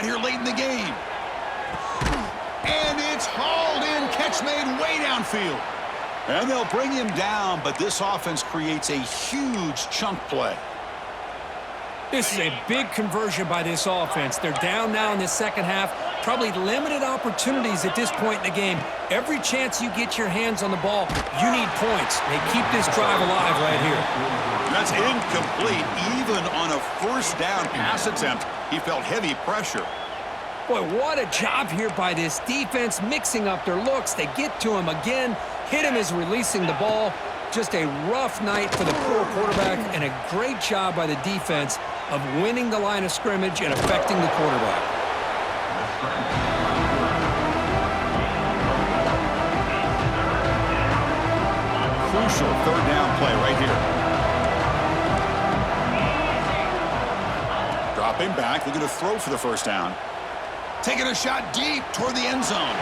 shot here late in the game. And it's hauled in, catch made way downfield. And they'll bring him down, but this offense creates a huge chunk play. This is a big conversion by this offense. They're down now in the second half. Probably limited opportunities at this point in the game. Every chance you get your hands on the ball, you need points. They keep this drive alive right here. That's incomplete. Even on a first down pass attempt, he felt heavy pressure. Boy, what a job here by this defense, mixing up their looks. They get to him again, hit him as releasing the ball. Just a rough night for the poor quarterback, and a great job by the defense of winning the line of scrimmage and affecting the quarterback. Crucial third down play right here. Dropping back, looking to throw for the first down. Taking a shot deep toward the end zone.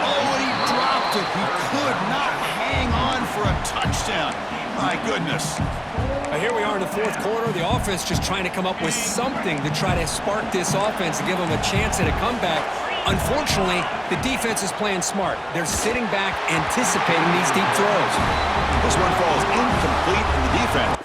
Oh, and he dropped it. He could not hang on for a touchdown. My goodness. Here we are in the fourth quarter. The offense just trying to come up with something to try to spark this offense and give them a chance at a comeback. Unfortunately, the defense is playing smart. They're sitting back, anticipating these deep throws. This one falls incomplete in the defense.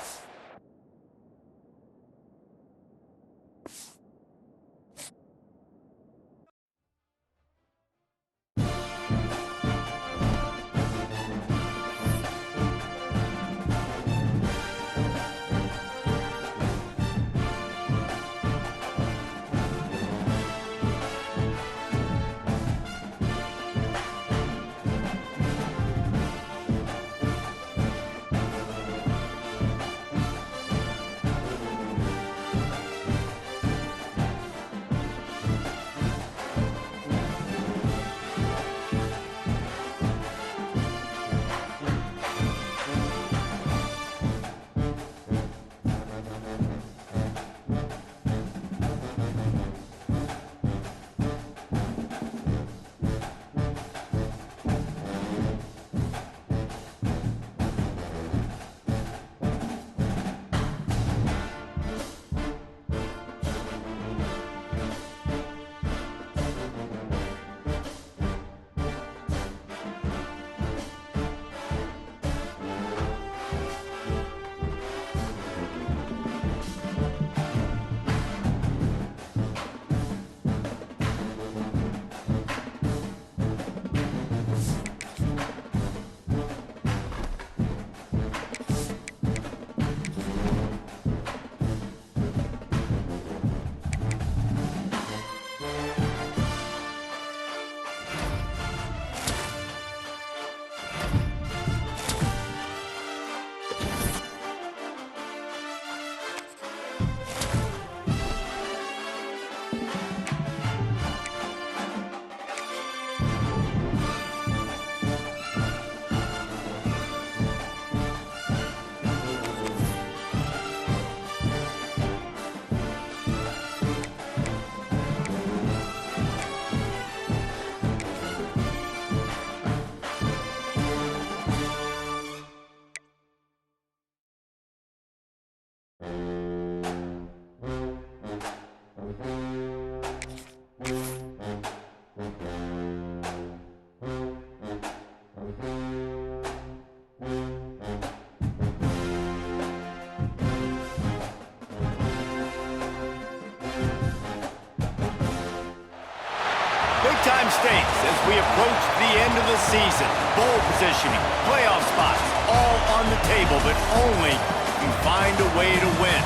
Big-time stakes as we approach the end of the season. Bowl positioning, playoff spots, all on the table, but only if you find a way to win.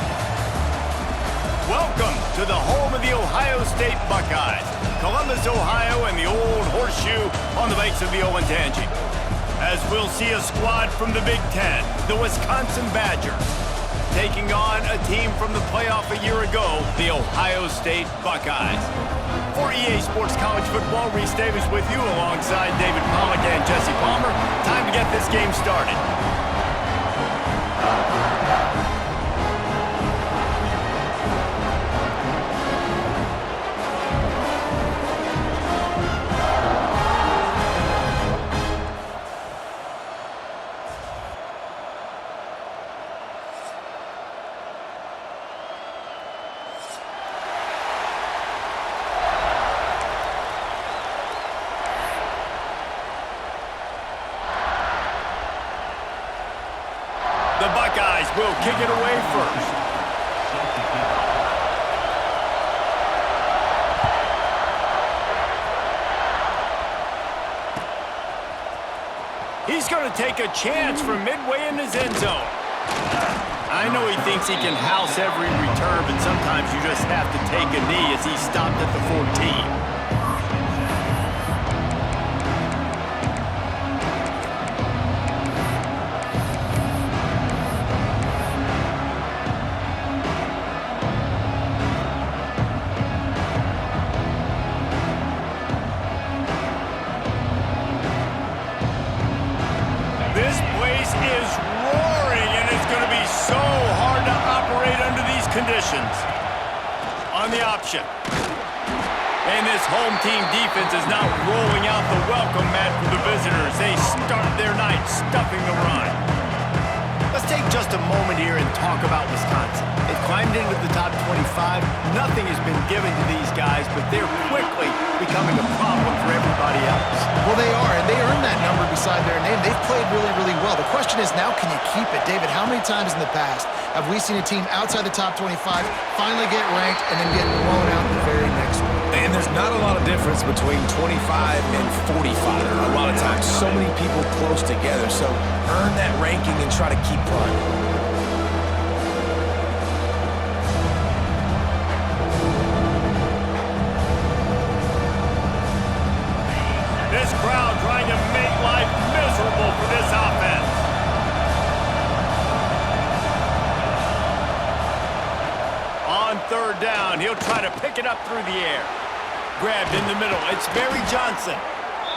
Welcome to the home of the Ohio State Buckeyes, Columbus, Ohio, and the Old Horseshoe on the banks of the Olentangy. As we'll see a squad from the Big Ten, the Wisconsin Badgers, taking on a team from the playoff a year ago, the Ohio State Buckeyes. For EA Sports College Football, Reese Davis with you alongside David Pollack and Jesse Palmer. Time to get this game started. will kick it away first. He's going to take a chance from midway in his end zone. I know he thinks he can house every return, but sometimes you just have to take a knee as he stopped at the 14. This place is roaring, and it's going to be so hard to operate under these conditions. On the option. And this home team defense is now rolling out the welcome mat for the visitors. They start their night stuffing the run. Let's take just a moment here and talk about Wisconsin. They've climbed into the top 25. Nothing has been given to these guys, but they're quickly becoming a problem for everybody else. Well, they are, and they earned that number beside their name. They've played really, really well. The question is now, can you keep it? David, how many times in the past have we seen a team outside the top 25 finally get ranked and then get blown out in the very next one? And there's not a lot of difference between 25 and 45. A lot of times, so many people close together. So earn that ranking and try to keep climbing. This crowd trying to make life miserable for this offense. On third down, he'll try to pick it up through the air. Grabbed in the middle. It's Barry Johnson.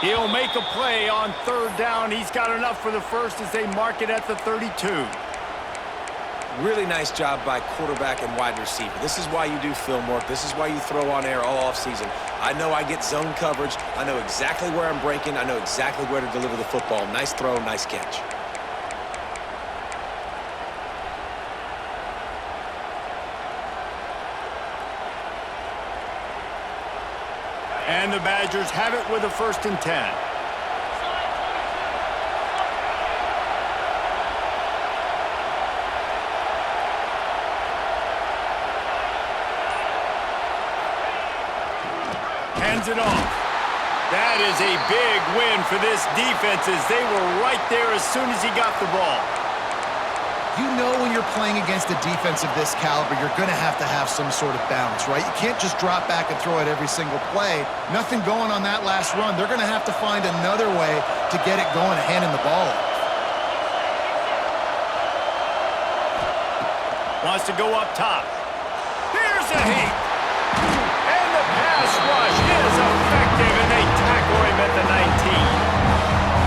He'll make a play on third down. He's got enough for the first as they mark it at the 32. Really nice job by quarterback and wide receiver. This is why you do film work. This is why you throw on air all offseason. I know I get zone coverage. I know exactly where I'm breaking. I know exactly where to deliver the football. Nice throw, nice catch. And the Badgers have it with a 1st and 10. Hands it off. That is a big win for this defense as they were right there as soon as he got the ball. You know when you're playing against a defense of this caliber, you're going to have some sort of balance, right? You can't just drop back and throw it every single play. Nothing going on that last run. They're going to have to find another way to get it going, handing the ball off. Wants to go up top. Here's a heat. And the pass rush is effective, and they tackle him at the 19.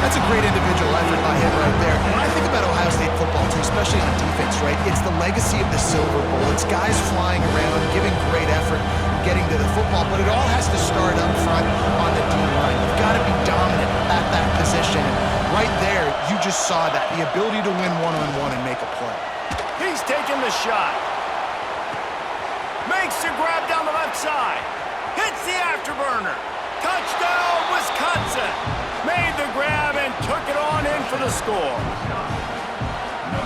That's a great individual effort by him right there. When I think about Ohio State football, too, especially on defense, right, it's the legacy of the Silver Bowl. It's guys flying around, giving great effort, getting to the football, but it all has to start up front on the D-line. You've got to be dominant at that position. And right there, you just saw that, the ability to win one-on-one and make a play. He's taking the shot. Makes the grab down the left side. Hits the afterburner. Touchdown, Wisconsin. Made the grab and took it on in for the score.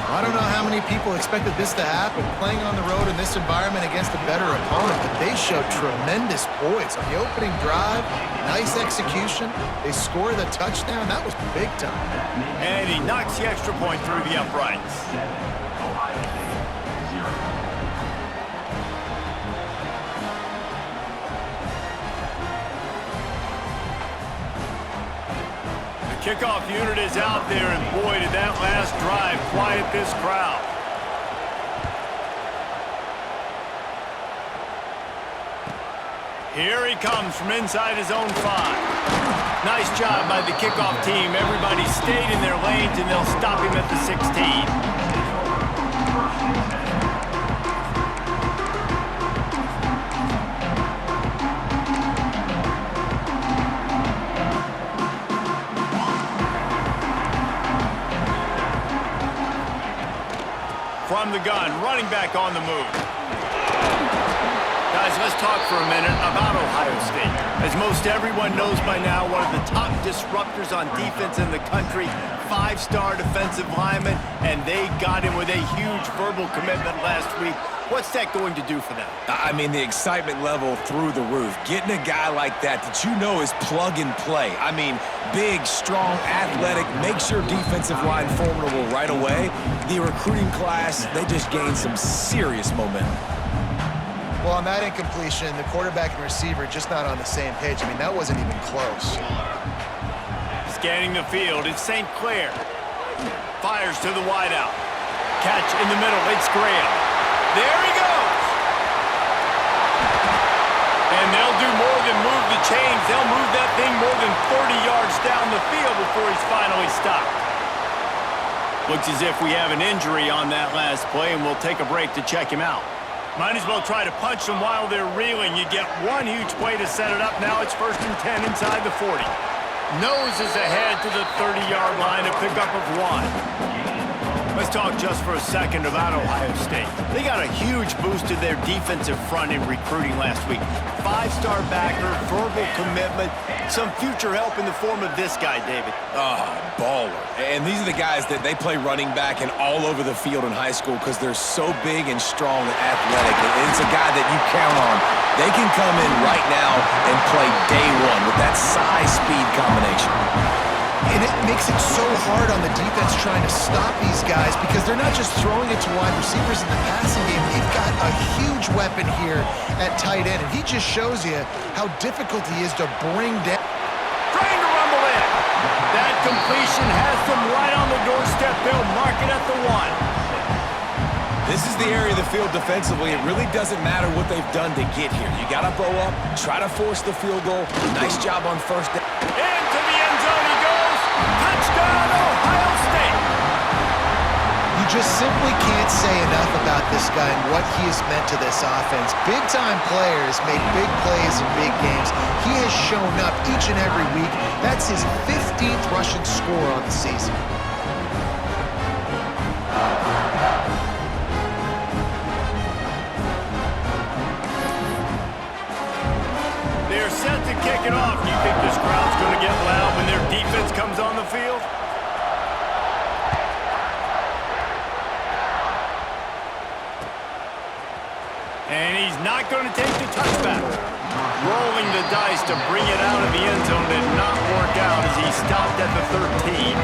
I don't know how many people expected this to happen, playing on the road in this environment against a better opponent, but they showed tremendous poise on the opening drive. Nice execution. They score the touchdown. That was big time. And he knocks the extra point through the uprights. Kickoff unit is out there, and boy, did that last drive quiet this crowd. Here he comes from inside his own 5. Nice job by the kickoff team. Everybody stayed in their lanes, and they'll stop him at the 16. From the gun, running back on the move. Guys, let's talk for a minute about Ohio State. As most everyone knows by now, one of the top disruptors on defense in the country, 5-star defensive lineman, and they got him with a huge verbal commitment last week. What's that going to do for them? I mean, the excitement level through the roof. Getting a guy like that you know is plug and play. I mean, big, strong, athletic, makes your defensive line formidable right away. The recruiting class, they just gained some serious momentum. Well, on that incompletion, the quarterback and receiver just not on the same page. I mean, that wasn't even close. Scanning the field, it's St. Clair. Fires to the wideout. Catch in the middle, it's Graham. There he goes! And they'll do more than move the chains. They'll move that thing more than 30 yards down the field before he's finally stopped. Looks as if we have an injury on that last play, and we'll take a break to check him out. Might as well try to punch them while they're reeling. You get one huge play to set it up. Now it's 1st and 10 inside the 40. Noses ahead to the 30-yard line, a pickup of 1. Let's talk just for a second about Ohio State. They got a huge boost to their defensive front in recruiting last week. 5-star backer, verbal commitment, some future help in the form of this guy, David. Baller. And these are the guys that they play running back and all over the field in high school because they're so big and strong and athletic. And it's a guy that you count on. They can come in right now and play day one with that size-speed combination. And it makes it so hard on the defense trying to stop these guys because they're not just throwing it to wide receivers in the passing game. They've got a huge weapon here at tight end, and he just shows you how difficult he is to bring down. Trying to rumble in. That completion has them right on the doorstep. They'll mark it at the 1. This is the area of the field defensively. It really doesn't matter what they've done to get here. You got to bow up, try to force the field goal. Nice job on 1st down. Into the end zone he goes. Touchdown, Ohio State. You just simply can't say enough about this guy and what he has meant to this offense. Big-time players make big plays in big games. He has shown up each and every week. That's his 15th rushing score on the season. They're set to kick it off. Do you think this crowd's going to get loud when their defense comes on the field? And he's not going to take the touchback. Rolling the dice to bring it out of the end zone did not work out as he stopped at the 13.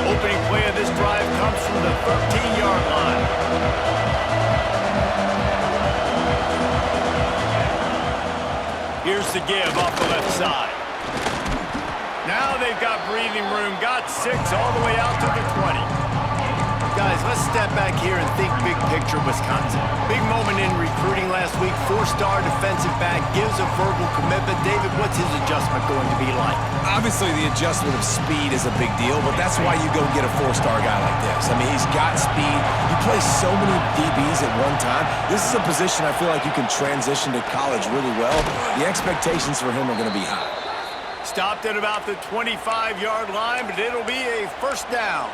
Opening play of this drive comes from the 13-yard line. Here's the give off the left side. Now they've got breathing room, got 6 all the way out to the 20. Guys, let's step back here and think big picture Wisconsin. Big moment in recruiting last week. 4-star defensive back gives a verbal commitment. David, what's his adjustment going to be like? Obviously, the adjustment of speed is a big deal, but that's why you go get a 4-star guy like this. I mean, he's got speed. He plays so many DBs at one time. This is a position I feel like you can transition to college really well. The expectations for him are going to be high. Stopped at about the 25-yard line, but it'll be a 1st down.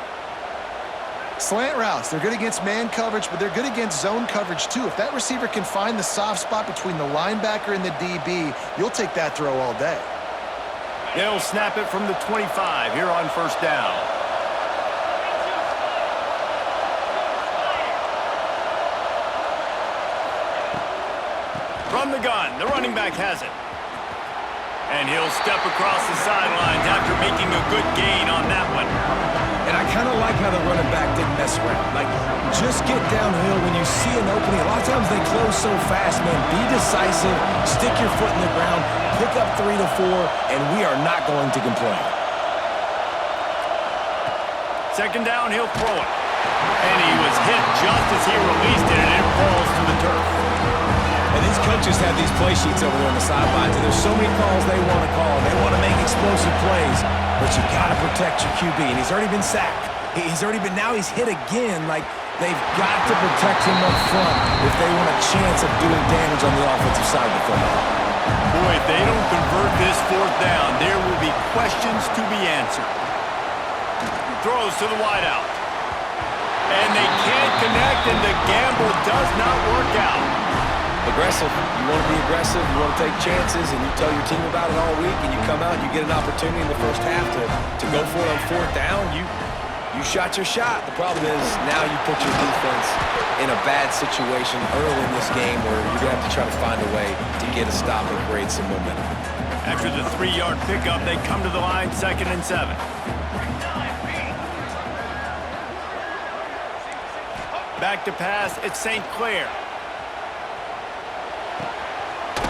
Slant routes, they're good against man coverage, but they're good against zone coverage too. If that receiver can find the soft spot between the linebacker and the DB, you'll take that throw all day. They'll snap it from the 25 here on 1st down. From the gun, the running back has it. And he'll step across the sidelines after making a good gain on that one. And I kind of like how the running back didn't mess around. Like, just get downhill when you see an opening. A lot of times they close so fast, man. Be decisive, stick your foot in the ground, pick up 3 to 4, and we are not going to complain. 2nd down, he'll throw it. And he was hit just as he released it, and it falls to the turf. And these coaches have these play sheets over there on the sidelines, and there's so many calls they want to call. They want to make explosive plays, but you got to protect your QB, and he's already been sacked. Now he's hit again. Like, they've got to protect him up front if they want a chance of doing damage on the offensive side of the football. Boy, if they don't convert this fourth down, there will be questions to be answered. Throws to the wideout. And they can't connect, and the gamble does not work out. Aggressive. You want to be aggressive. You want to take chances, and you tell your team about it all week, and you come out and you get an opportunity in the first half to go for it on fourth down. You shot your shot. The problem is now you put your defense in a bad situation early in this game where you're going to have to try to find a way to get a stop and create some momentum. After the 3-yard pickup, they come to the line, 2nd and 7. Back to pass, it's St. Clair.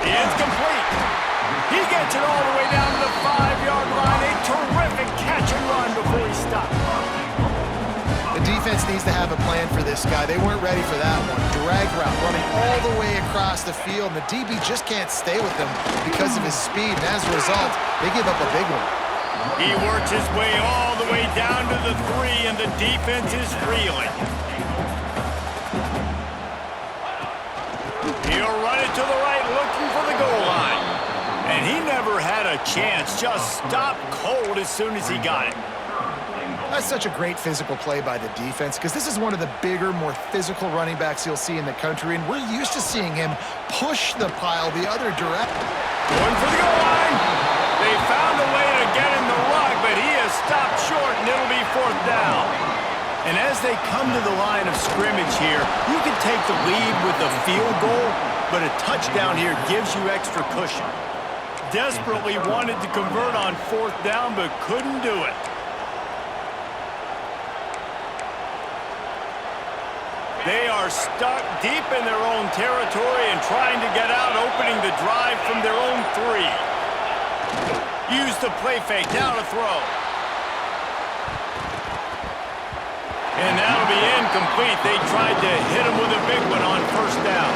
It's complete. He gets it all the way down to the 5-yard line. A terrific catch and run before he stopped. The defense needs to have a plan for this guy. They weren't ready for that one. Drag route running all the way across the field, and the DB just can't stay with him because of his speed, and as a result, they give up a big one. He works his way all the way down to the 3, and the defense is reeling. He'll run it to the right, looking for the goal line. And he never had a chance, just stopped cold as soon as he got it. That's such a great physical play by the defense because this is one of the bigger, more physical running backs you'll see in the country, and we're used to seeing him push the pile the other direction. Going for the goal line. They found a way to get in the rug, but he has stopped short, and it'll be 4th down. And as they come to the line of scrimmage here, you can take the lead with a field goal, but a touchdown here gives you extra cushion. Desperately wanted to convert on 4th down, but couldn't do it. They are stuck deep in their own territory and trying to get out, opening the drive from their own 3. Use the play fake, now to throw. And that'll be incomplete. They tried to hit him with a big one on 1st down.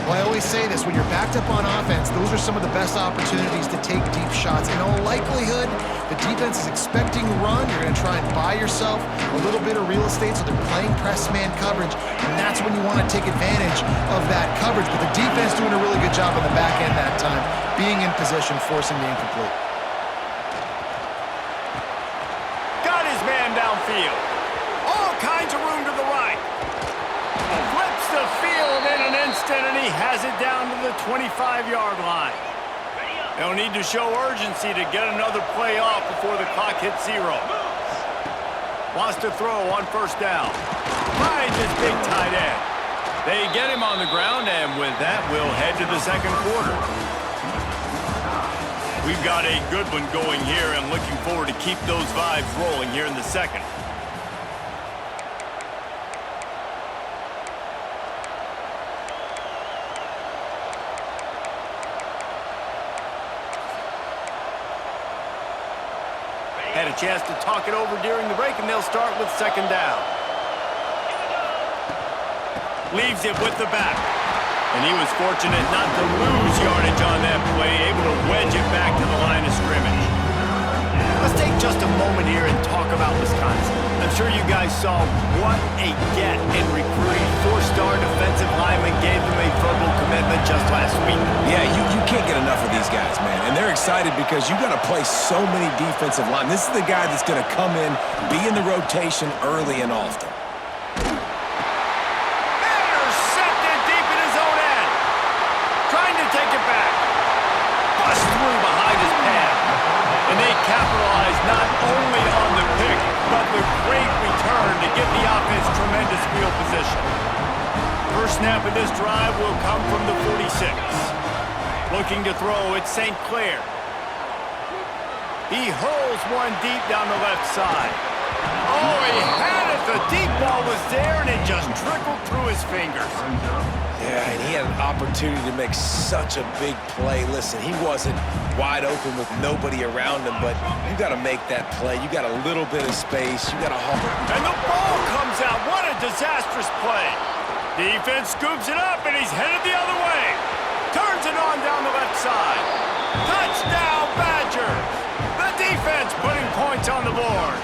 Well, I always say this, when you're backed up on offense, those are some of the best opportunities to take deep shots. In all likelihood, the defense is expecting run. You're going to try and buy yourself a little bit of real estate, so they're playing press man coverage, and that's when you want to take advantage of that coverage. But the defense doing a really good job on the back end that time, being in position, forcing the incomplete. Got his man downfield. All kinds of room to the right. Flips the field in an instant, and he has it down to the 25-yard line. They'll need to show urgency to get another play off before the clock hits 0. Wants to throw on 1st down. Finds his big tight end. They get him on the ground, and with that, we'll head to the 2nd quarter. We've got a good one going here, and looking forward to keep those vibes rolling here in the 2nd. Had a chance to talk it over during the break, and they'll start with 2nd down. Leaves it with the back. And he was fortunate not to lose yardage on that play, able to wedge it back to the line of scrimmage. Let's take just a moment here and talk about Wisconsin. I'm sure you guys saw what a get in recruiting. 4-star defensive lineman gave them a verbal commitment just last week. Yeah, you can't get enough of these guys, man. And they're excited because you got to play so many defensive linemen. This is the guy that's going to come in, be in the rotation early and often. Intercepted deep in his own end. Trying to take it back. Bust through behind his pad. And they capitalize not only on the pick, but the great return to give the offense tremendous field position. First snap of this drive will come from the 46. Looking to throw, it's St. Clair. He hurls one deep down the left side. Oh, he had it. The deep ball was there, and it just trickled through his fingers. Yeah, and he had an opportunity to make such a big play. Listen, he wasn't wide open with nobody around him, but you got to make that play. You got a little bit of space. You got to haul. And the ball comes out. What a disastrous play. Defense scoops it up, and he's headed the other way. Turns it on down the left side. Touchdown, Badgers. The defense putting points on the board.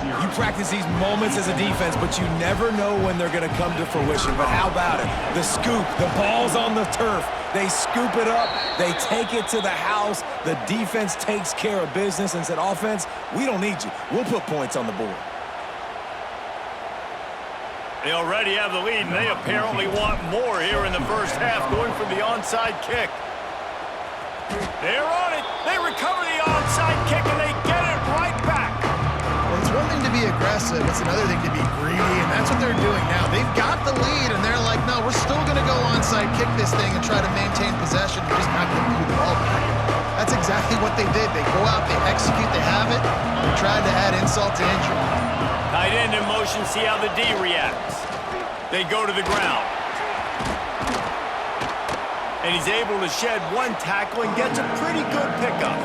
You practice these moments as a defense, but you never know when they're going to come to fruition. But how about it? The scoop, the ball's on the turf. They scoop it up. They take it to the house. The defense takes care of business and said, offense, we don't need you. We'll put points on the board. They already have the lead, and they apparently want more here in the first half, going for the onside kick. They're on it. They recover the onside kick, and they get it right back. Well, it's one thing to be aggressive. It's another thing to be greedy, and that's what they're doing now. They've got the lead, and they're like, no, we're still going to go onside kick this thing and try to maintain possession. We're just not going to give the ball back. That's exactly what they did. They go out, they execute, they have it, and they tried to add insult to injury. Tight end in motion, see how the D reacts. They go to the ground. And he's able to shed one tackle and gets a pretty good pickup.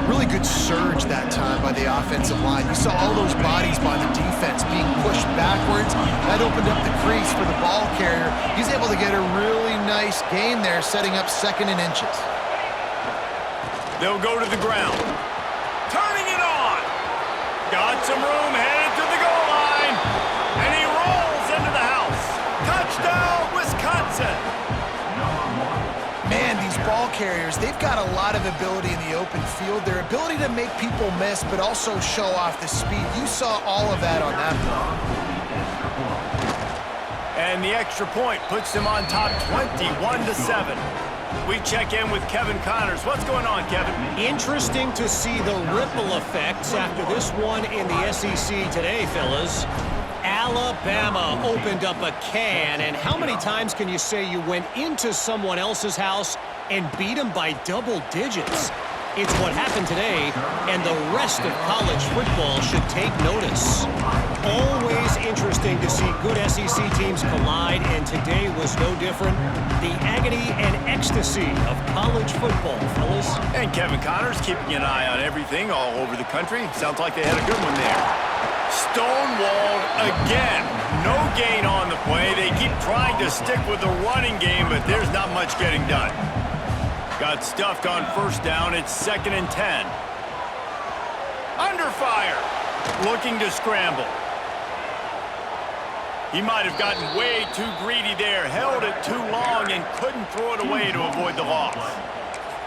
Really good surge that time by the offensive line. You saw all those bodies by the defense being pushed backwards. That opened up the crease for the ball carrier. He's able to get a really nice gain there, setting up 2nd and inches. They'll go to the ground. Turning it on. Got some room, headed to the goal line. And he rolls into the house. Touchdown, Wisconsin. Man, these ball carriers, they've got a lot of ability in the open field. Their ability to make people miss, but also show off the speed. You saw all of that on that play. And the extra point puts them on top 21-7. We check in with Kevin Connors. What's going on, Kevin? Interesting to see the ripple effects after this one in the SEC today, fellas. Alabama opened up a can, and how many times can you say you went into someone else's house and beat them by double digits? It's what happened today, and the rest of college football should take notice. Always interesting to see good SEC teams collide, and today was no different. The agony and ecstasy of college football, fellas. And Kevin Connors keeping an eye on everything all over the country. Sounds like they had a good one there. Stonewalled again. No gain on the play. They keep trying to stick with the running game, but there's not much getting done. Got stuffed on first down. It's 2nd and 10. Under fire. Looking to scramble. He might have gotten way too greedy there. Held it too long and couldn't throw it away to avoid the loss.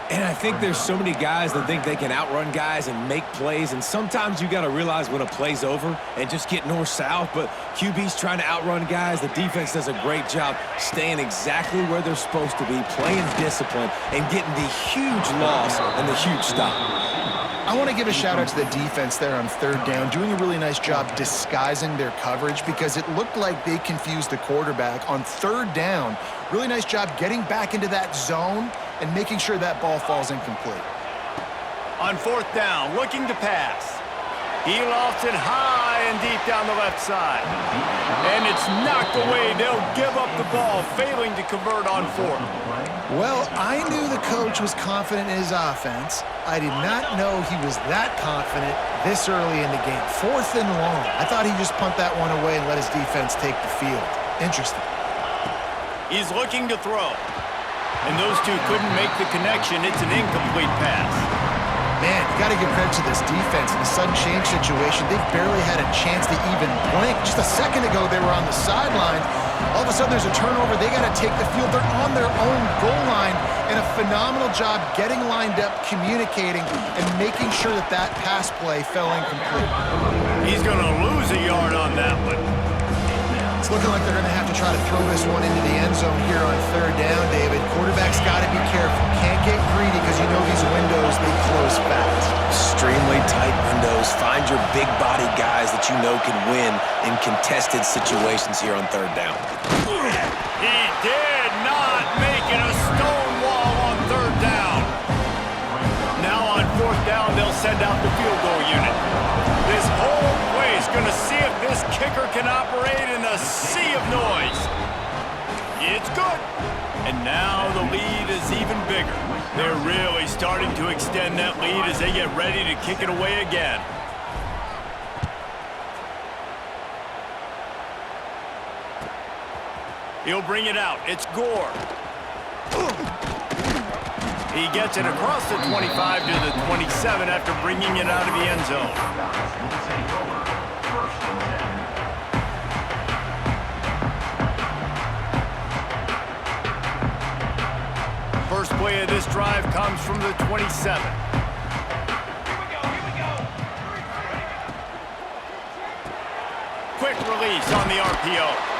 And I think there's so many guys that think they can outrun guys and make plays, and sometimes you got to realize when a play's over and just get north-south, but QB's trying to outrun guys. The defense does a great job staying exactly where they're supposed to be, playing discipline, and getting the huge loss and the huge stop. I want to give a shout-out to the defense there on 3rd down, doing a really nice job disguising their coverage because it looked like they confused the quarterback on 3rd down. Really nice job getting back into that zone and making sure that ball falls incomplete. On 4th down, looking to pass. He lofts it high and deep down the left side. And it's knocked away. They'll give up the ball, failing to convert on 4th. Well, I knew the coach was confident in his offense. I did not know he was that confident this early in the game. 4th and long. I thought he'd just punt that one away and let his defense take the field. Interesting. He's looking to throw. And those two couldn't make the connection. It's an incomplete pass. Man, you got to give credit to this defense. In a sudden change situation, they've barely had a chance to even blink. Just a second ago, they were on the sideline. All of a sudden, there's a turnover. They got to take the field. They're on their own goal line, and a phenomenal job getting lined up, communicating, and making sure that that pass play fell incomplete. He's going to lose a yard on that one. It's looking like they're going to have to try to throw this one into the end zone here on 3rd down, David. Quarterback's got to be careful. Can't get greedy because you know these windows, they close fast. Extremely tight windows. Find your big body guys that you know can win in contested situations here on 3rd down. He did not make it a stone wall on 3rd down. Now on 4th down, they'll send out the field goal unit. This whole place going to see if this kicker can operate in a sea of noise. It's good. And now the lead is even bigger. They're really starting to extend that lead as they get ready to kick it away again. He'll bring it out. It's Gore. He gets it across the 25 to the 27 after bringing it out of the end zone. play of this drive comes from the 27. Quick release on the RPO.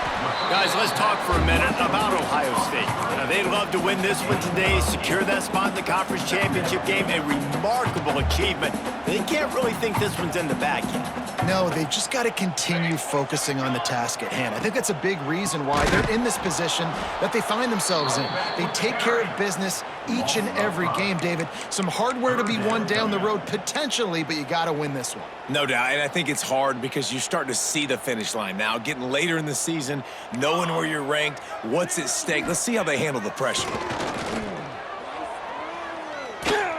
Guys, let's talk for a minute about Ohio State. Now, they'd love to win this one today, secure that spot in the conference championship game, a remarkable achievement. They can't really think this one's in the bag yet. No, they've just got to continue focusing on the task at hand. I think that's a big reason why they're in this position that they find themselves in. They take care of business each and every game, David. Some hardware to be won down the road potentially, but you got to win this one. No doubt, and I think it's hard because you're starting to see the finish line now, getting later in the season, knowing where you're ranked, what's at stake. Let's see how they handle the pressure.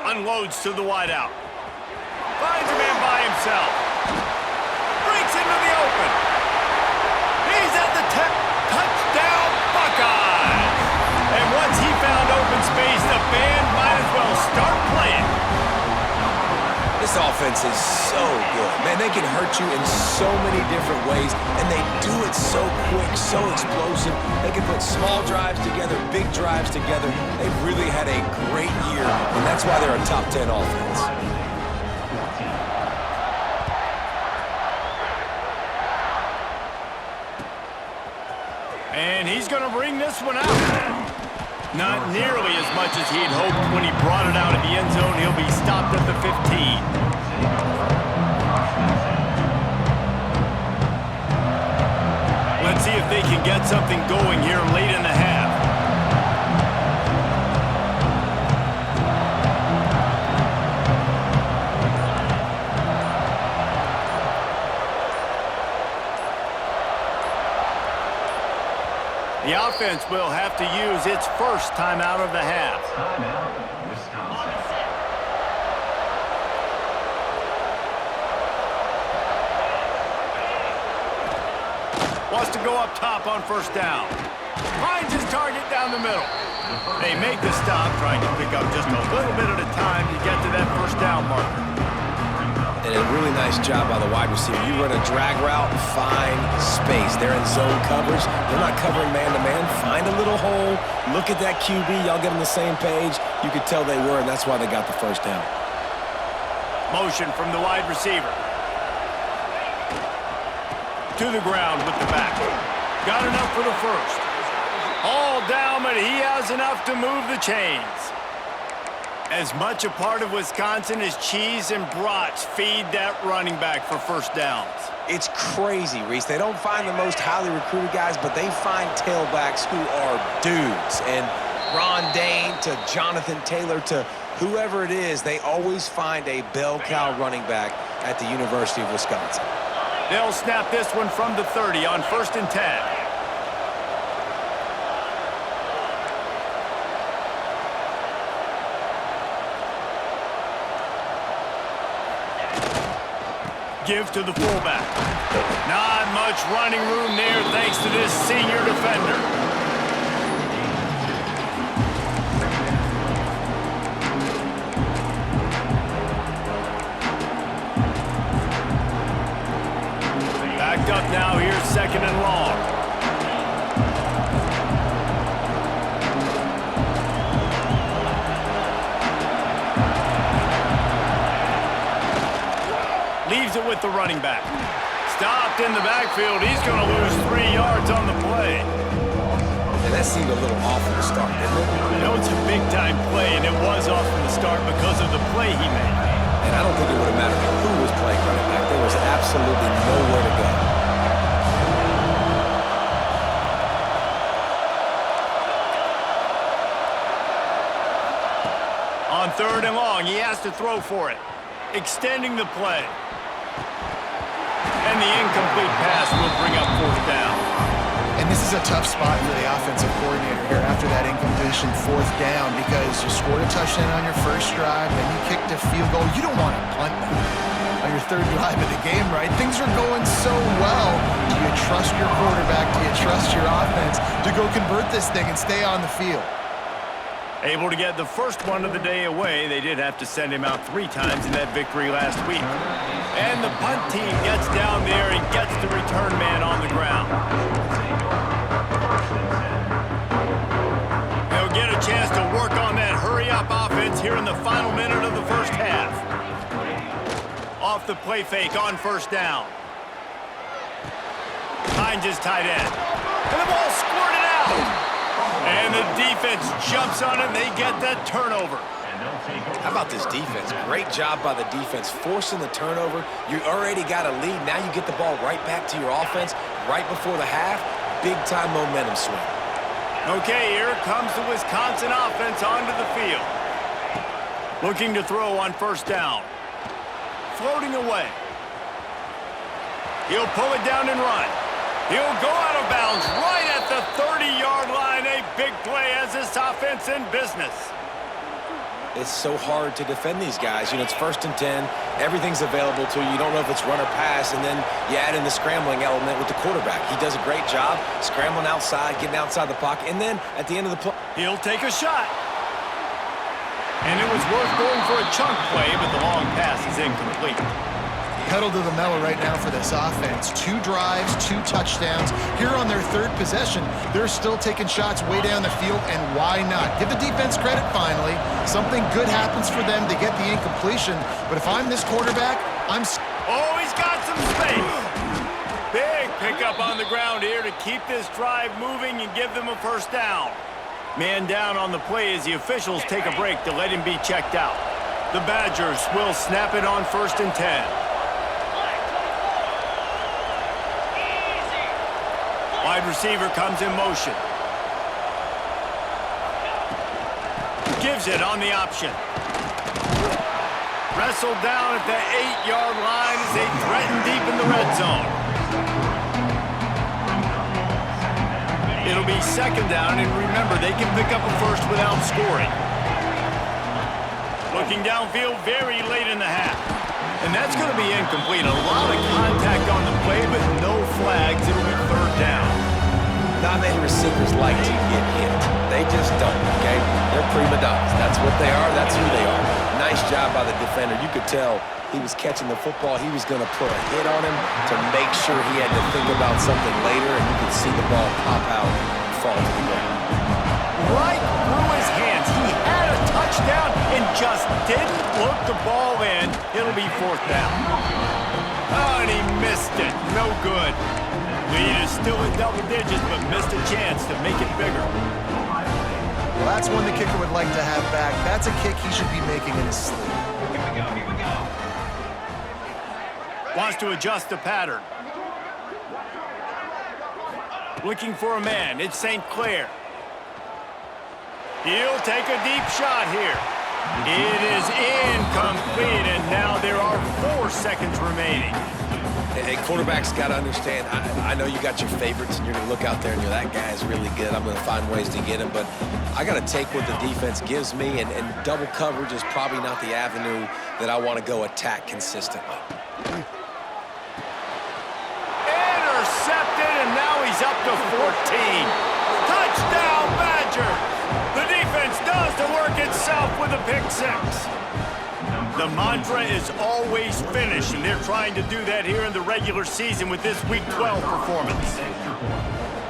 Unloads to the wideout. Finds a man by himself. Breaks into the open. He's at the tip. Touchdown, Buckeyes! And once he found open space, the band might as well start playing. This offense is so good. Man, they can hurt you in so many different ways, and they do it so quick, so explosive. They can put small drives together, big drives together. They've really had a great year, and that's why they're a top 10 offense. And he's going to bring this one out. Not nearly as much as he'd hoped when he brought it out of the end zone. He'll be stopped at the 15. Let's see if they can get something going here late in the half. The offense will have to use its first timeout of the half. Timeout, Wisconsin. Wants to go up top on first down. Finds his target down the middle. They make the stop, trying to pick up just a little bit at a time to get to that first down marker. And a really nice job by the wide receiver. You run a drag route, find space. They're in zone coverage. They're not covering man-to-man. Find a little hole. Look at that QB. Y'all get on the same page. You could tell they were, and that's why they got the first down. Motion from the wide receiver. To the ground with the back. Got enough for the first. All down, but he has enough to move the chains. As much a part of Wisconsin as cheese and brats feed that running back for first downs. It's crazy, Reese. They don't find the most highly recruited guys, but they find tailbacks who are dudes. And Ron Dane to Jonathan Taylor to whoever it is, they always find a bell cow running back at the University of Wisconsin. They'll snap this one from the 30 on 1st and 10. Give to the fullback. Not much running room there thanks to this senior defender. Backed up now, here's 2nd and long. Leaves it with the running back. Stopped in the backfield. He's going to lose 3 yards on the play. And that seemed a little off from the start, didn't it? You know, it's a big-time play, and it was off from the start because of the play he made. And I don't think it would have mattered who was playing running back. There was absolutely nowhere to go. On 3rd and long, he has to throw for it. Extending the play. And the incomplete pass will bring up 4th down. And this is a tough spot for the offensive coordinator here after that incompletion 4th down because you scored a touchdown on your first drive, then you kicked a field goal. You don't want to punt that on your 3rd drive of the game, right? Things are going so well. Do you trust your quarterback? Do you trust your offense to go convert this thing and stay on the field? Able to get the first one of the day away. They did have to send him out 3 times in that victory last week. And the punt team gets down there and gets the return man on the ground. They'll get a chance to work on that hurry final minute of the first half. Off the play fake on first down. Finds his tight end. And the ball squirted out. And the defense jumps on it, and they get that turnover. How about this defense? Great job by the defense, forcing the turnover. You already got a lead. Now you get the ball right back to your offense right before the half. Big-time momentum swing. Okay, here comes the Wisconsin offense onto the field. Looking to throw on first down. Floating away. He'll pull it down and run. He'll go out of bounds right at the 30-yard line. A big play as this offense in business. It's so hard to defend these guys. You know, it's 1st and 10. Everything's available to you. You don't know if it's run or pass, and then you add in the scrambling element with the quarterback. He does a great job scrambling outside, getting outside the pocket, and then at the end of the play, He'll take a shot. And it was worth going for a chunk play, but the long pass is incomplete. Pedal to the metal right now for this offense. 2 drives, 2 touchdowns. Here on their 3rd possession, they're still taking shots way down the field, and why not? Give the defense credit finally. Something good happens for them to get the incompletion, but if I'm this quarterback, Oh, he's got some space. Big pickup on the ground here to keep this drive moving and give them a first down. Man down on the play as the officials take a break to let him be checked out. The Badgers will snap it on 1st and 10. Wide receiver comes in motion. Gives it on the option. Wrestled down at the 8-yard line as they threaten deep in the red zone. It'll be 2nd down, and remember, they can pick up a first without scoring. Looking downfield very late in the half. And that's going to be incomplete. A lot of contact on the play, but no flags. It'll be 3rd down. not many receivers like to get hit. They just don't, okay? They're prima donnas. That's what they are. That's who they are. Nice job by the defender. You could tell he was catching the football. He was going to put a hit on him to make sure he had to think about something later, and you could see the ball pop out and fall to the ground. Right through his hands. He had a touchdown and just didn't look the ball in. It'll be 4th down. Oh, and he missed it. No good. Lead is still in double digits, but missed a chance to make it bigger. Well, that's one the kicker would like to have back. That's a kick he should be making in his sleep. Here we go. Wants to adjust the pattern. Looking for a man. It's St. Clair. He'll take a deep shot here. It is incomplete, and now there are 4 seconds remaining. Hey, quarterback's got to understand, I know you got your favorites, and you're going to look out there and you're, that guy's really good. I'm going to find ways to get him, but I got to take what the defense gives me, and double coverage is probably not the avenue that I want to go attack consistently. Intercepted, and now he's up to 14. Touchdown, Badgers! The defense does the work itself with a pick 6. The mantra is always finish, and they're trying to do that here in the regular season with this Week 12 performance.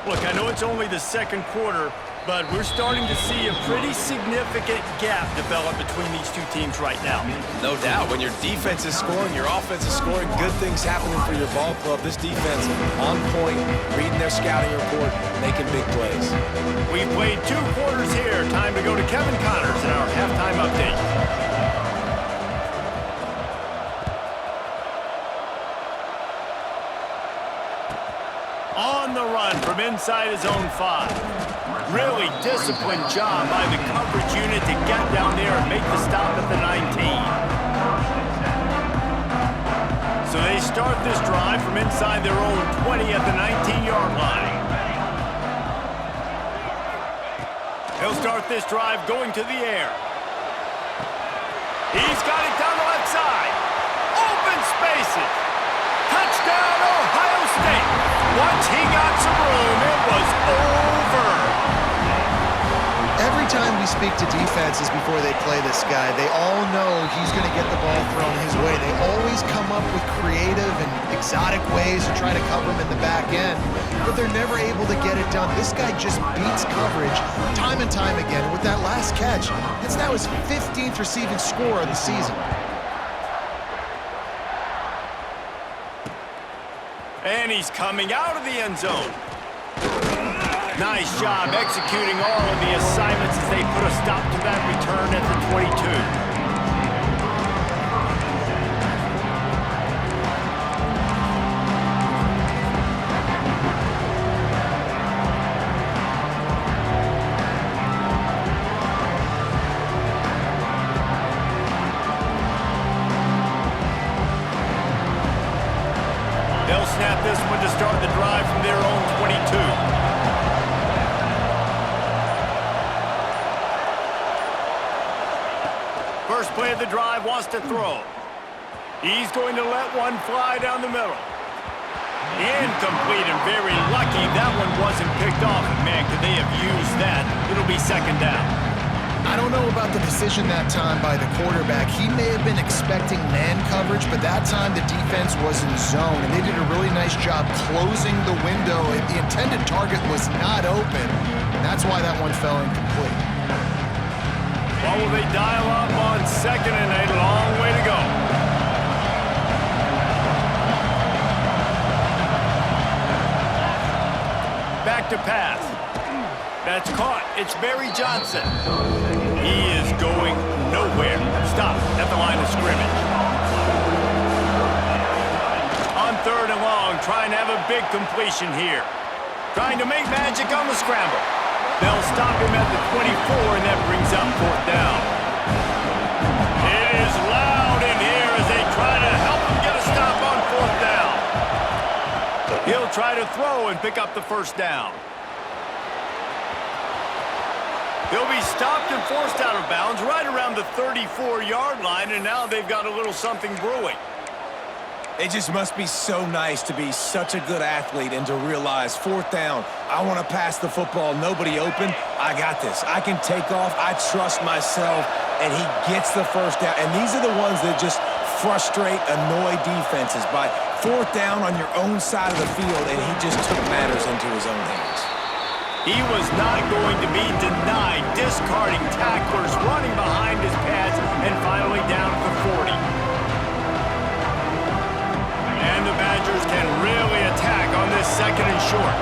Look, I know it's only the 2nd quarter, but we're starting to see a pretty significant gap develop between these two teams right now. No doubt. When your defense is scoring, your offense is scoring, good things happening for your ball club. This defense on point, reading their scouting report, making big plays. We've played 2 quarters here. Time to go to Kevin Connors in our halftime update. On the run from inside his own 5. Really disciplined job by the coverage unit to get down there and make the stop at the 19. So they start this drive from inside their own 20 at the 19-yard line. He'll start this drive going to the air. He's got it down the left side. Open spaces. Touchdown, Ohio State. Once he got some room, it was over. Every time we speak to defenses before they play this guy, they all know he's going to get the ball thrown his way. They always come up with creative and exotic ways to try to cover him in the back end, but they're never able to get it done. This guy just beats coverage time and time again. And with that last catch, that's now his 15th receiving score of the season. And he's coming out of the end zone. Nice job executing all of the assignments as they put a stop to that return at the 22. They'll snap this one to start the drive from their own 22. First play of the drive, wants to throw. He's going to let one fly down the middle. Incomplete, and very lucky that one wasn't picked off. And man, could they have used that? It'll be second down. I don't know about the decision that time by the quarterback. He may have been expecting man coverage, but that time the defense was in zone, and they did a really nice job closing the window. The intended target was not open, and that's why that one fell incomplete. What will they dial up on second and a long way to go? Back to pass. That's caught. It's Barry Johnson. He is going nowhere. Stop at the line of scrimmage. On third and long, trying to have a big completion here. Trying to make magic on the scramble. They'll stop him at the 24, and that brings up fourth down. It is loud in here as they try to help him get a stop on fourth down. He'll try to throw and pick up the first down. They'll be stopped and forced out of bounds right around the 34-yard line, and now they've got a little something brewing. It just must be so nice to be such a good athlete and to realize fourth down, I want to pass the football, nobody open, I got this. I can take off, I trust myself, and he gets the first down. And these are the ones that just frustrate, annoy defenses by fourth down on your own side of the field, and he just took matters into his own hands. He was not going to be denied, discarding tacklers, running behind his pads, and finally down at the 40. And the Badgers can really attack on this second and short.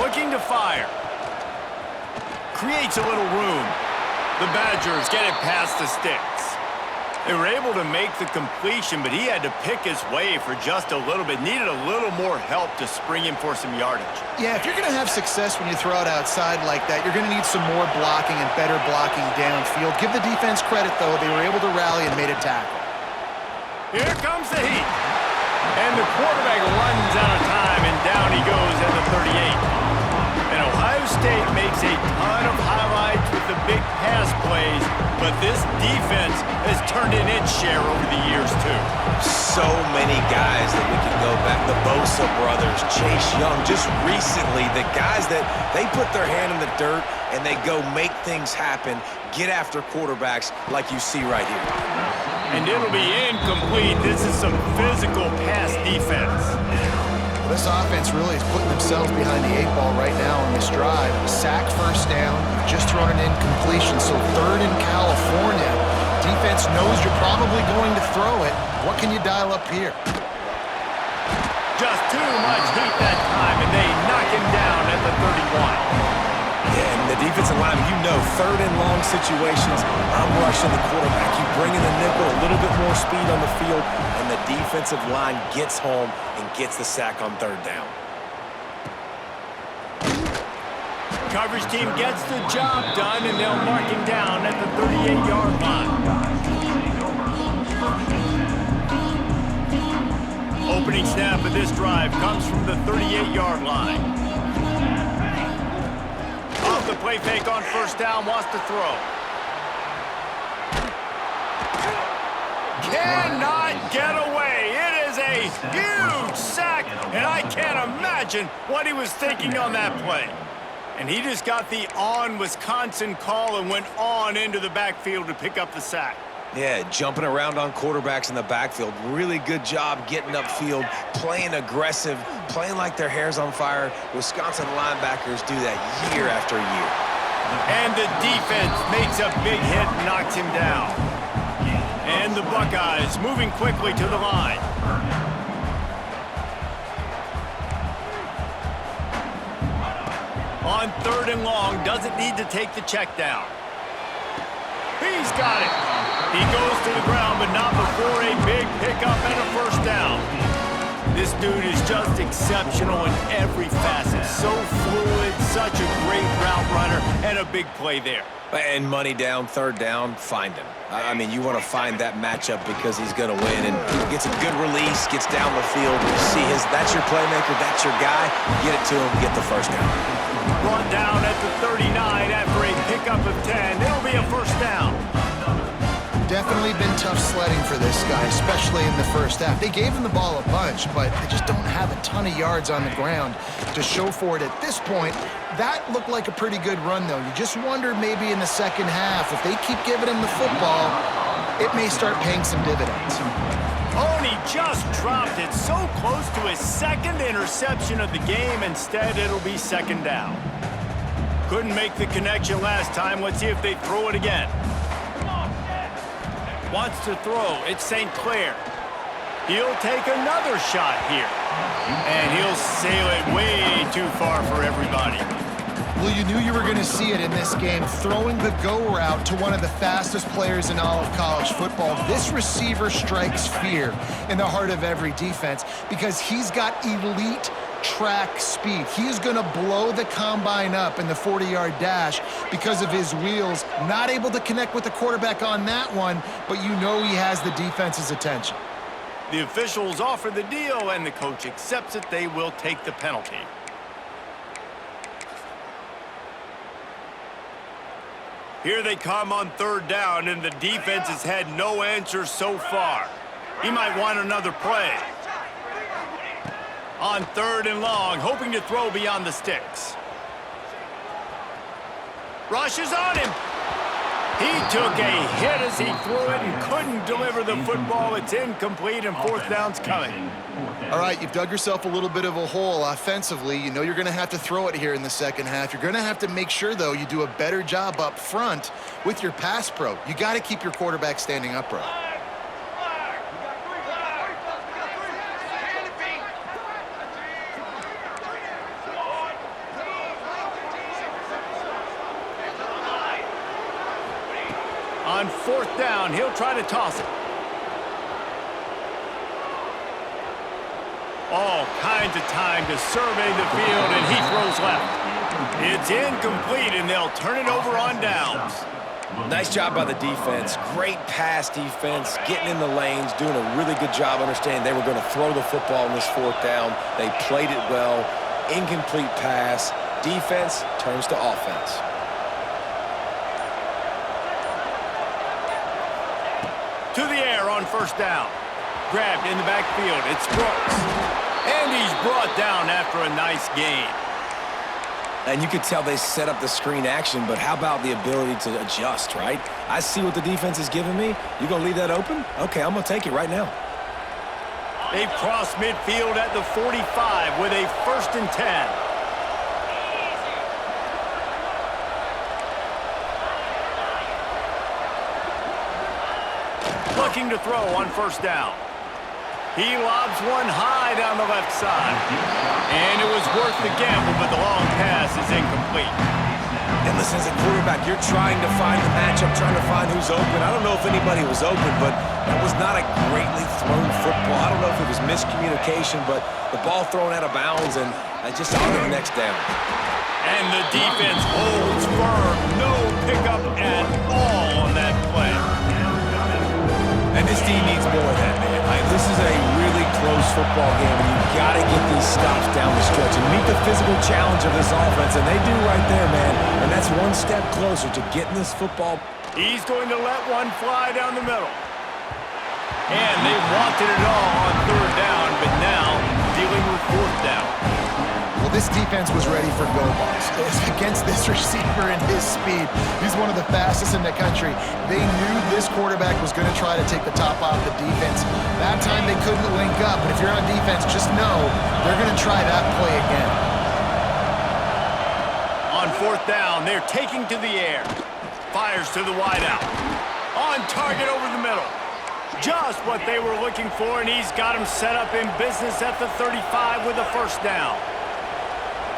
Looking to fire. Creates a little room. The Badgers get it past the sticks. They were able to make the completion, but he had to pick his way for just a little bit. Needed a little more help to spring him for some yardage. Yeah, if you're going to have success when you throw it outside like that, you're going to need some more blocking and better blocking downfield. Give the defense credit, though. They were able to rally and made a tackle. Here comes the heat. And the quarterback runs out of time, and down he goes at the 38. And Ohio State makes a ton of highlights with the big pass plays, but this defense has turned in its share over the years, too. So many guys that we can go back. The Bosa brothers, Chase Young. Just recently, the guys that they put their hand in the dirt and they go make things happen, get after quarterbacks like you see right here. And it'll be incomplete. This is some physical pass defense. This offense really is putting themselves behind the 8 ball right now on this drive. Sacked first down, just thrown an incompletion, so third in California. Defense knows you're probably going to throw it. What can you dial up here? Just too much heat that time, and they knock him down at the 31. Yeah, and the defensive line, you know, third and long situations, I'm rushing the quarterback. You bring in the nickel, a little bit more speed on the field, and the defensive line gets home and gets the sack on third down. Coverage team gets the job done, and they'll mark him down at the 38-yard line. Opening snap of this drive comes from the 38-yard line. Off the play fake on first down, wants to throw. Cannot get away. It is a huge sack, and I can't imagine what he was thinking on that play. And he just got the on-Wisconsin call and went on into the backfield to pick up the sack. Yeah, jumping around on quarterbacks in the backfield. Really good job getting upfield, playing aggressive, playing like their hair's on fire. Wisconsin linebackers do that year after year. And the defense makes a big hit and knocks him down. And the Buckeyes moving quickly to the line. On 3rd and long, doesn't need to take the check down. He's got it. He goes to the ground, but not before a big pickup and a first down. This dude is just exceptional in every facet. So fluid, such a great route runner, and a big play there. And money down, 3rd down, find him. I mean, you want to find that matchup because he's going to win. And gets a good release, gets down the field. You see that's your playmaker, that's your guy. Get it to him, get the first down. Brought down at the 39 after a pickup of 10. It'll be a first down. Definitely been tough sledding for this guy, especially in the first half. They gave him the ball a bunch, but they just don't have a ton of yards on the ground to show for it at this point. That looked like a pretty good run, though. You just wonder maybe in the second half, if they keep giving him the football, it may start paying some dividends. Oh, and he just dropped it so close to his 2nd interception of the game. Instead, it'll be 2nd down. Couldn't make the connection last time. Let's see if they throw it again. Wants to throw. It's St. Clair. He'll take another shot here. And he'll sail it way too far for everybody. Well, you knew you were going to see it in this game, throwing the go route to one of the fastest players in all of college football. This receiver strikes fear in the heart of every defense because he's got elite track speed. He is going to blow the combine up in the 40-yard dash because of his wheels. Not able to connect with the quarterback on that one, but you know he has the defense's attention. The officials offer the deal, and the coach accepts it. They will take the penalty. Here they come on 3rd down, and the defense has had no answers so far. He might want another play. On 3rd and long, hoping to throw beyond the sticks. Rushes on him. He took a hit as he threw it and couldn't deliver the football. It's incomplete, and 4th down's coming. All right, you've dug yourself a little bit of a hole offensively. You know you're going to have to throw it here in the second half. You're going to have to make sure, though, you do a better job up front with your pass pro. You got to keep your quarterback standing upright. On 4th down, he'll try to toss it. All kinds of time to survey the field, and he throws left. It's incomplete, and they'll turn it over on downs. Nice job by the defense. Great pass defense, getting in the lanes, doing a really good job understanding they were going to throw the football in this 4th down. They played it well. Incomplete pass. Defense turns to offense. To the air on 1st down. Grabbed in the backfield. It's Brooks. And he's brought down after a nice gain. And you could tell they set up the screen action, but how about the ability to adjust, right? I see what the defense is giving me. You gonna leave that open? Okay, I'm gonna take it right now. They've crossed midfield at the 45 with a 1st and 10. Looking to throw on 1st down. He lobs one high down the left side. And it was worth the gamble, but the long pass is incomplete. And listen, as a quarterback, you're trying to find the matchup, trying to find who's open. I don't know if anybody was open, but that was not a greatly thrown football. I don't know if it was miscommunication, but the ball thrown out of bounds, and just on to the next down. And the defense holds firm. No pickup at all on that play. And this team needs more of that, man. This is a really close football game, and you've got to get these stops down the stretch and meet the physical challenge of this offense, and they do right there, man. And that's one step closer to getting this football. He's going to let one fly down the middle. And they wanted it all on third down, but now dealing with fourth down. Well, this defense was ready for go balls. Against this receiver and his speed, he's one of the fastest in the country. They knew this quarterback was going to try to take the top off the defense. That time they couldn't link up, but if you're on defense, just know they're going to try that play again. On fourth down, they're taking to the air. Fires to the wideout. On target over the middle. Just what they were looking for, and he's got him set up in business at the 35 with a first down.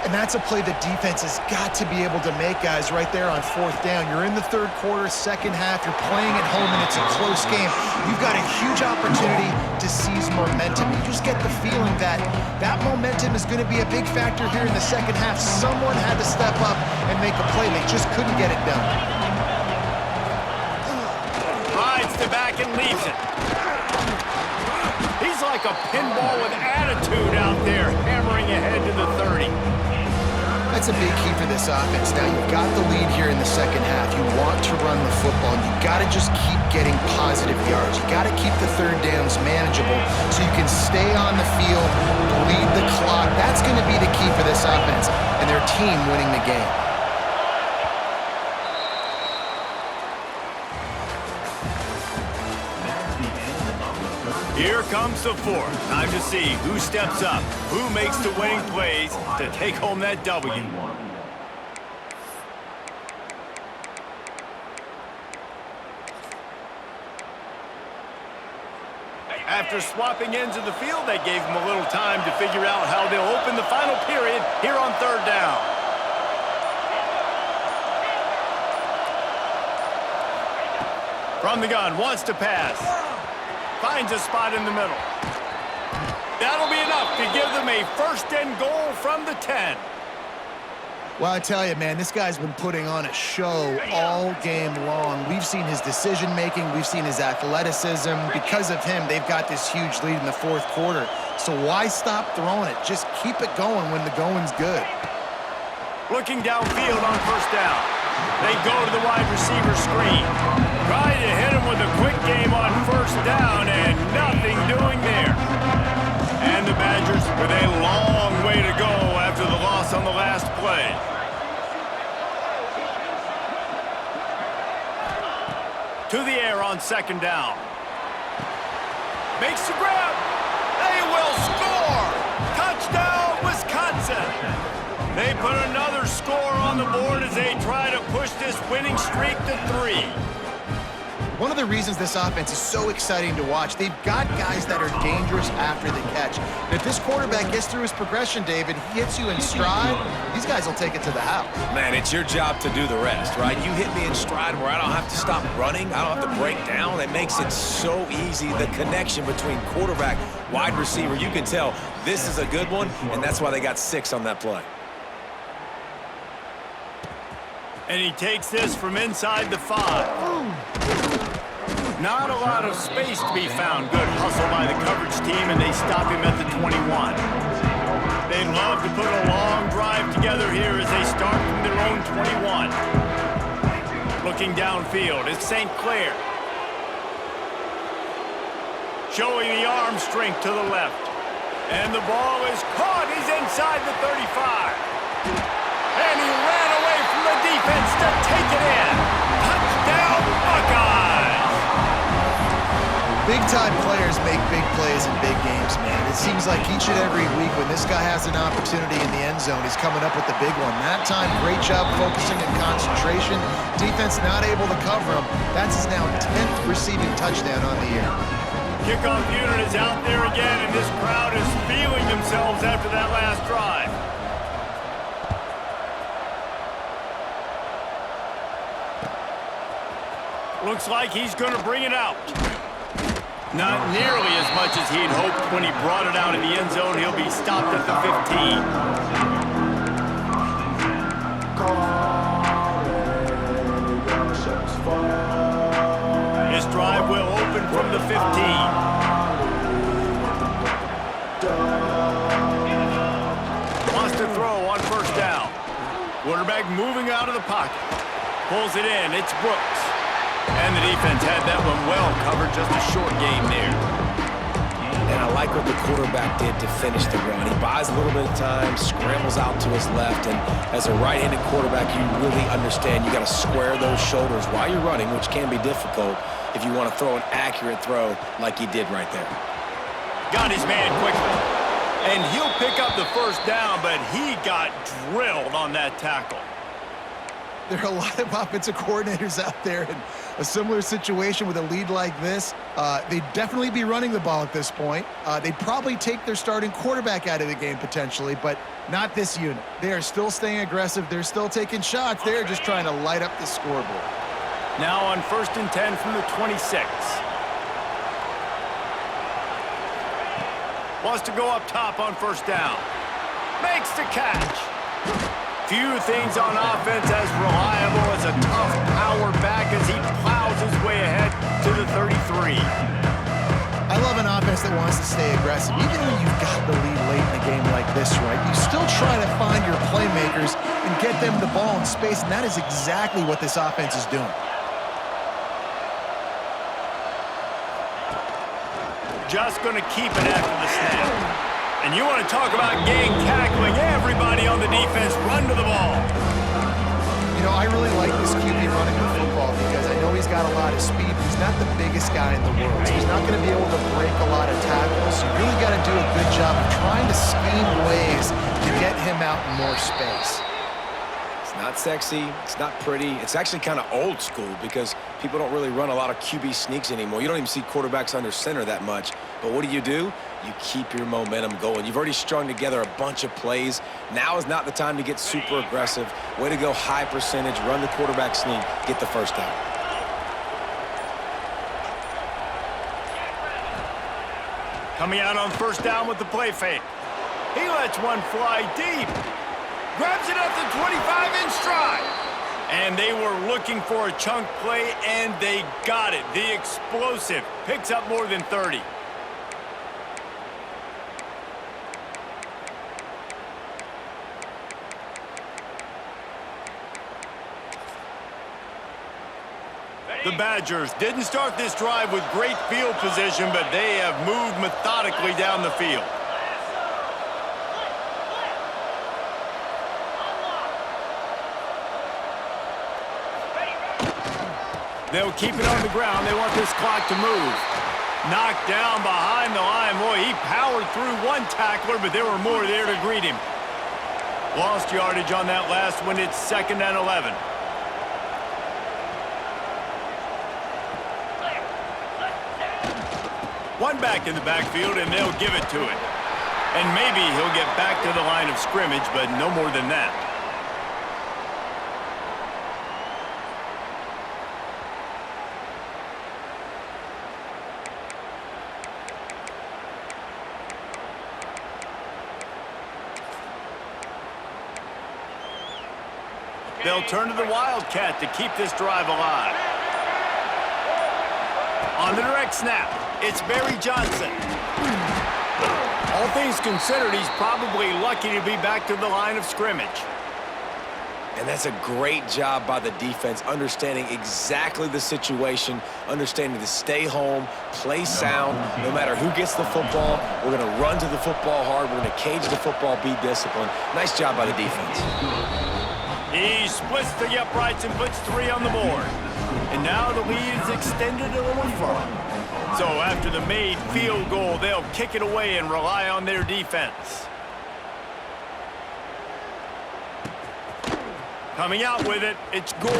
And that's a play the defense has got to be able to make, guys, right there on fourth down. You're in the third quarter, second half. You're playing at home, and it's a close game. You've got a huge opportunity to seize momentum. You just get the feeling that that momentum is going to be a big factor here in the second half. Someone had to step up and make a play. They just couldn't get it done. Rides to back and leaves it. He's like a pinball with attitude out there, hammering ahead to the 30. That's a big key for this offense. Now, you've got the lead here in the second half. You want to run the football. You got to just keep getting positive yards. You got to keep the third downs manageable so you can stay on the field, lead the clock. That's going to be the key for this offense and their team winning the game. Here comes the fourth. Time to see who steps up, who makes the winning plays to take home that W. After swapping ends of the field, that gave them a little time to figure out how they'll open the final period here on third down. From the gun, wants to pass. Finds a spot in the middle. That'll be enough to give them a first and goal from the 10. Well, I tell you, man, this guy's been putting on a show all game long. We've seen his decision-making. We've seen his athleticism. Because of him, they've got this huge lead in the fourth quarter. So why stop throwing it? Just keep it going when the going's good. Looking downfield on first down. They go to the wide receiver screen. Trying to hit him with a quick game on first down, and nothing doing there. And the Badgers with a long way to go after the loss on the last play. To the air on second down. Makes the grab. They will score. Touchdown, Wisconsin. They put another score on the board as they try to push this winning streak to 3. One of the reasons this offense is so exciting to watch, they've got guys that are dangerous after the catch. And if this quarterback gets through his progression, David, he hits you in stride, these guys will take it to the house. Man, it's your job to do the rest, right? You hit me in stride where I don't have to stop running. I don't have to break down. It makes it so easy. The connection between quarterback, wide receiver, you can tell this is a good one, and that's why they got 6 on that play. And he takes this from inside the 5. Not a lot of space to be found. Good hustle by the coverage team, and they stop him at the 21. They'd love to put a long drive together here as they start from their own 21. Looking downfield, it's St. Clair. Showing the arm strength to the left. And the ball is caught. He's inside the 35. And he ran away from the defense to take it in. Touchdown, Buckeyes! Big-time players make big plays in big games, man. It seems like each and every week when this guy has an opportunity in the end zone, he's coming up with the big one. That time, great job focusing and concentration. Defense not able to cover him. That's his now 10th receiving touchdown on the year. Kickoff unit is out there again, and this crowd is feeling themselves after that last drive. Looks like he's going to bring it out. Not nearly as much as he'd hoped when he brought it out in the end zone. He'll be stopped at the 15. His drive will open from the 15. Wants to throw on first down. Quarterback moving out of the pocket. Pulls it in. It's Brooks. And the defense had that one well covered, just a short game there. And I like what the quarterback did to finish the run. He buys a little bit of time, scrambles out to his left, and as a right-handed quarterback, you really understand you got to square those shoulders while you're running, which can be difficult if you want to throw an accurate throw like he did right there. Got his man quickly. And he'll pick up the first down, but he got drilled on that tackle. There are a lot of offensive coordinators out there in a similar situation with a lead like this. They'd definitely be running the ball at this point. They'd probably take their starting quarterback out of the game potentially, but not this unit. They are still staying aggressive. They're still taking shots. They're just trying to light up the scoreboard. Now on 1st and 10 from the 26. Wants to go up top on first down. Makes the catch. Few things on offense as reliable as a tough power back as he plows his way ahead to the 33. I love an offense that wants to stay aggressive. Even when you've got the lead late in a game like this, right, you still try to find your playmakers and get them the ball in space, and that is exactly what this offense is doing. Just going to keep it after the snap. And you want to talk about gang tackling. Everybody on the defense run to the ball. You know, I really like this QB running the football because I know he's got a lot of speed. He's not the biggest guy in the world, so he's not going to be able to break a lot of tackles. So you really got to do a good job of trying to scheme ways to get him out in more space. It's not sexy. It's not pretty. It's actually kind of old school because people don't really run a lot of QB sneaks anymore. You don't even see quarterbacks under center that much. But what do? You keep your momentum going. You've already strung together a bunch of plays. Now is not the time to get super aggressive. Way to go high percentage, run the quarterback sneak, get the first down. Coming out on first down with the play fake. He lets one fly deep. Grabs it at the 25 in stride. And they were looking for a chunk play, and they got it. The explosive picks up more than 30. The Badgers didn't start this drive with great field position, but they have moved methodically down the field. They'll keep it on the ground. They want this clock to move. Knocked down behind the line. Boy, he powered through one tackler, but there were more there to greet him. Lost yardage on that last one. It's 2nd and 11. One back in the backfield, and they'll give it to it. And maybe he'll get back to the line of scrimmage, but no more than that. They'll turn to the Wildcat to keep this drive alive. On the direct snap, it's Barry Johnson. All things considered, he's probably lucky to be back to the line of scrimmage. And that's a great job by the defense, understanding exactly the situation, understanding to stay home, play sound. No matter who gets the football, we're going to run to the football hard. We're going to cage the football, be disciplined. Nice job by the defense. He splits the uprights and puts 3 on the board. And now the lead is extended a little further. So after the made field goal, they'll kick it away and rely on their defense. Coming out with it, it's Gore.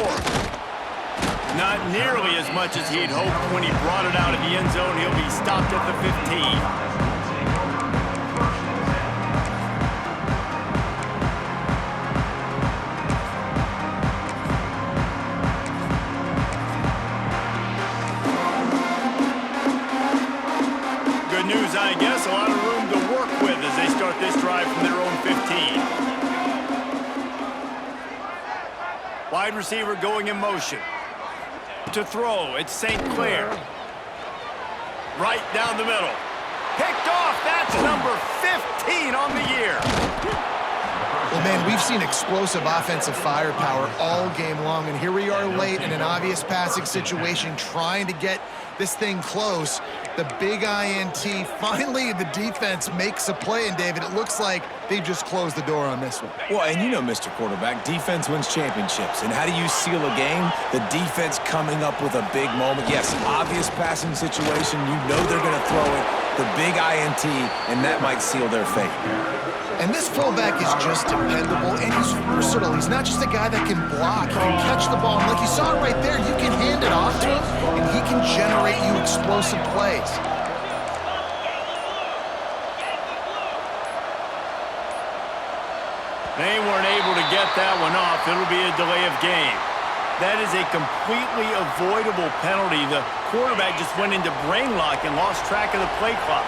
Not nearly as much as he'd hoped when he brought it out of the end zone. He'll be stopped at the 15. I guess a lot of room to work with as they start this drive from their own 15. Wide receiver going in motion. To throw, it's St. Clair. Right down the middle. Picked off, that's number 15 on the year. Well, man, we've seen explosive offensive firepower all game long, and here we are late in an obvious passing situation trying to get this thing close. The big INT, finally the defense makes a play, and David, it looks like they just closed the door on this one. Well, and you know, Mr. Quarterback, defense wins championships. And how do you seal a game? The defense coming up with a big moment. Yes, obvious passing situation. You know they're going to throw it. The big INT, and that might seal their fate. And this fullback is just dependable, and he's versatile. He's not just a guy that can block. He can catch the ball. And like you saw right there, you can hand it off to him, and he can generate you explosive plays. They weren't able to get that one off. It'll be a delay of game. That is a completely avoidable penalty. The quarterback just went into brain lock and lost track of the play clock.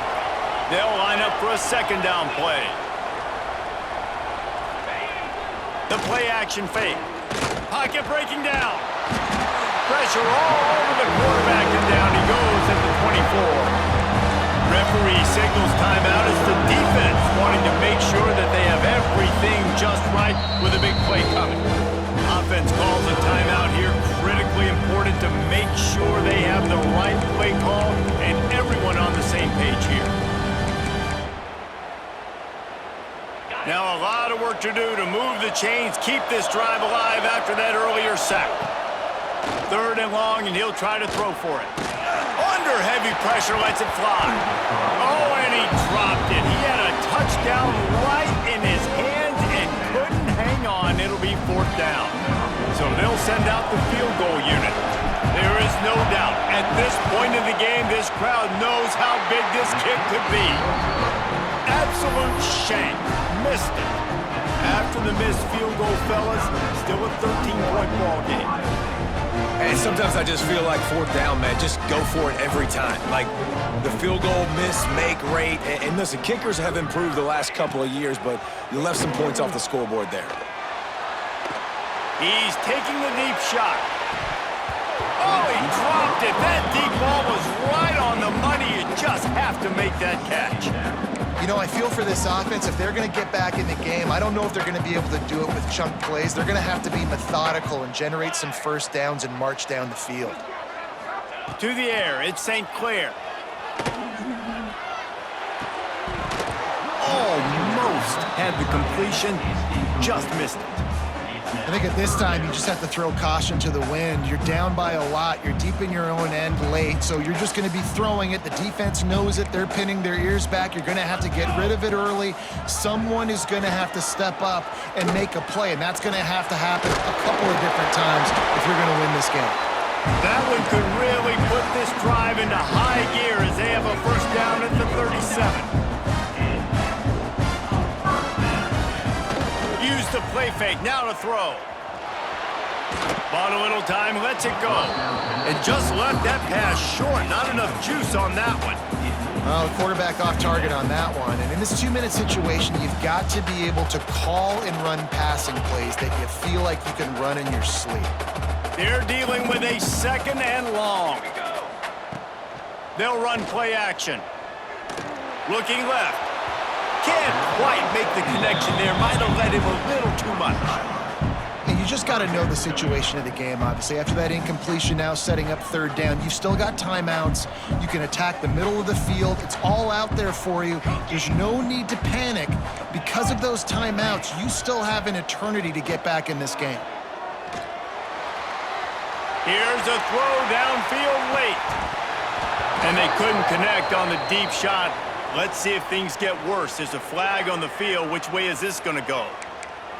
They'll line up for a second down play. The play action fake. Pocket breaking down. Pressure all over the quarterback, and down he goes at the 24. Referee signals timeout as the defense wanting to make sure that they have everything just right with a big play coming. Offense calls a timeout here, critically important to make sure they have the right play call and everyone on the same page here. Now a lot of work to do to move the chains, keep this drive alive after that earlier sack. Third and long, and he'll try to throw for it. Under heavy pressure, lets it fly. Oh, and he dropped it. He had a touchdown right in his hands and couldn't hang on. It'll be fourth down. So they'll send out the field goal unit. There is no doubt, at this point in the game, this crowd knows how big this kick could be. Absolute shank. Missed it. After the missed field goal, fellas, still a 13-point ball game. And sometimes I just feel like fourth down, man, just go for it every time. Like the field goal miss, make rate. And listen, kickers have improved the last couple of years, but you left some points off the scoreboard there. He's taking the deep shot. Oh, he dropped it. That deep ball was right on the money. You just have to make that catch. You know, I feel for this offense, if they're going to get back in the game, I don't know if they're going to be able to do it with chunk plays. They're going to have to be methodical and generate some first downs and march down the field. To the air, it's St. Clair. Almost had the completion, just missed it. I think at this time, you just have to throw caution to the wind. You're down by a lot. You're deep in your own end late, so you're just going to be throwing it. The defense knows it. They're pinning their ears back. You're going to have to get rid of it early. Someone is going to have to step up and make a play, and that's going to have to happen a couple of different times if you're going to win this game. That one could really put this drive into high gear as they have a first down at the 37. Use the play fake, now to throw. Bought a little time, lets it go. And just left that pass short, not enough juice on that one. Well, the quarterback off target on that one. And in this 2-minute situation, you've got to be able to call and run passing plays that you feel like you can run in your sleep. They're dealing with a second and long. They'll run play action. Looking left. Can't quite make the connection there. Might have let him a little too much. And you just got to know the situation of the game, obviously. After that incompletion now setting up third down, you've still got timeouts. You can attack the middle of the field. It's all out there for you. There's no need to panic. Because of those timeouts, you still have an eternity to get back in this game. Here's a throw downfield late. And they couldn't connect on the deep shot. Let's see if things get worse. There's a flag on the field. Which way is this going to go?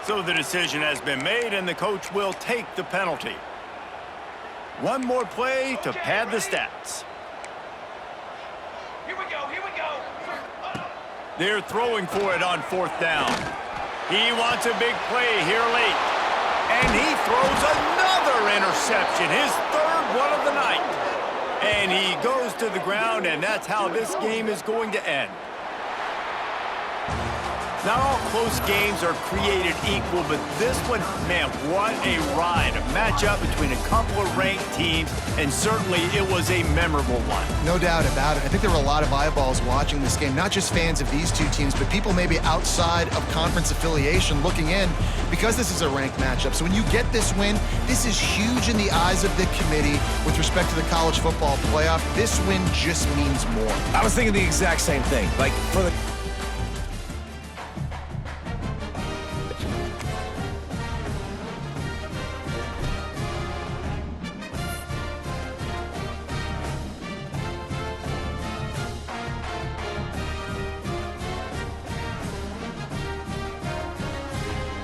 So the decision has been made, and the coach will take the penalty. One more play to pad the stats. Here we go. They're throwing for it on fourth down. He wants a big play here late. And he throws another interception, his third one of the night. And he goes to the ground, and that's how this game is going to end. Not all close games are created equal, but this one, man, what a ride. A matchup between a couple of ranked teams, and certainly it was a memorable one. No doubt about it. I think there were a lot of eyeballs watching this game, not just fans of these two teams, but people maybe outside of conference affiliation looking in because this is a ranked matchup. So when you get this win, this is huge in the eyes of the committee with respect to the college football playoff. This win just means more. I was thinking the exact same thing. Like, for the